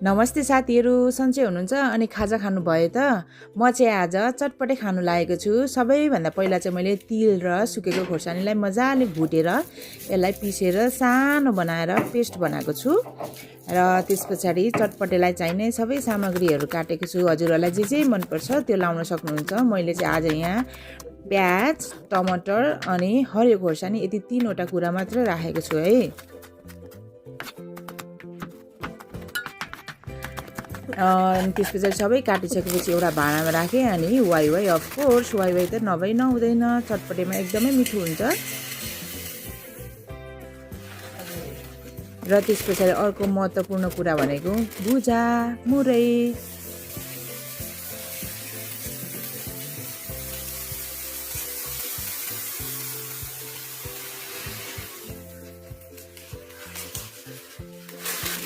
नमस्ते साथीहरू, सन्चै हुनुहुन्छ अनि खाजा खानु भयो त? म चाहिँ आज चटपटे खानु लागेको छु। सबैभन्दा पहिला चाहिँ मैले तिल र सुकेको खोर्सानीलाई मजाले भुटेर यसलाई पिसेर सानो बनाएर पेस्ट बनाएको छु। र त्यसपछाडि चटपटेलाई चाहिने सबै सामग्रीहरू काटेको छु। हजुरहरूलाई जे मनपर्छ त्यो लाउन सक्नुहुन्छ। मैले चाहिँ आज यहाँ प्याज, टमाटर अनि हरियो खोर्सानी यति 3वटा कुरा मात्र राखेको छु है। त्यसपछि सबै काटिसकेपछि एउटा भाँडामा राखेँ अनि वाइ अफकोर्स वाइ त नभई नहुँदैन। चटपटेमा एकदमै मिठो हुन्छ। र त्यस पछाडि अर्को महत्त्वपूर्ण कुरा भनेको भुजा मुरै।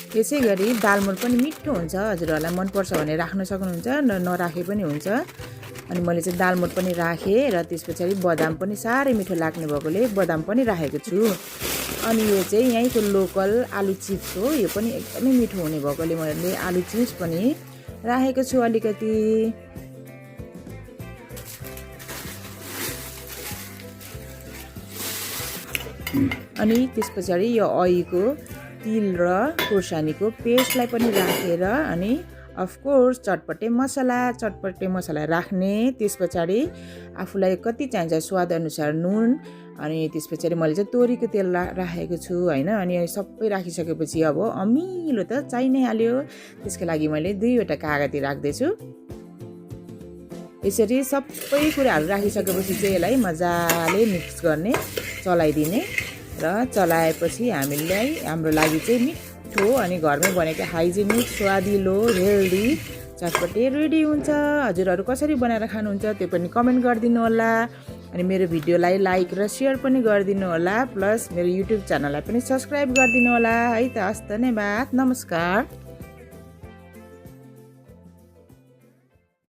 त्यसै गरी दालमोठ पनि मिठो हुन्छ। हजुरहरूलाई मनपर्छ भने राख्न सक्नुहुन्छ, नराखे पनि हुन्छ। अनि मैले चाहिँ दालमोठ पनि राखेँ र त्यस पछाडि बदाम पनि साह्रै मिठो लाग्ने भएकोले बदाम पनि राखेको छु। अनि यो चाहिँ यहीँको लोकल आलु चिप्स हो। यो पनि एकदमै मिठो हुने भएकोले मैले आलु चिप्स पनि राखेको छु अलिकति। अनि त्यस पछाडि यो अहीको तिल र खोर्सानीको पेस्टलाई पनि राखेर अनि अफकोर्स चटपटे मसला राख्ने। त्यस पछाडि आफूलाई कति चाहिन्छ स्वाद अनुसार नुन अनि त्यस पछाडि मैले चाहिँ तोरीको तेल राखेको छु हैन। अनि सबै राखिसकेपछि अब अमिलो त चाहि नै हाल्यो। त्यसको लागि मैले 2वटा कागती राख्दैछु। यसरी सबै कुराहरू राखिसकेपछि चाहिँ यसलाई मजाले मिक्स गर्ने, चलाइदिने। र चलाएपछि हाम्रो लागि चाहिँ मिठो अनि घरमै बनेको हाइजेनिक, स्वादिलो, हेल्दी चटपटे रेडी हुन्छ। हजुरहरू कसरी बनाएर खानुहुन्छ त्यो पनि कमेन्ट गरिदिनु होला। अनि मेरो भिडियोलाई लाइक र सेयर पनि गरिदिनु होला। प्लस मेरो युट्युब च्यानललाई पनि सब्सक्राइब गरिदिनु होला है त। हस्, धन्यवाद, नमस्कार।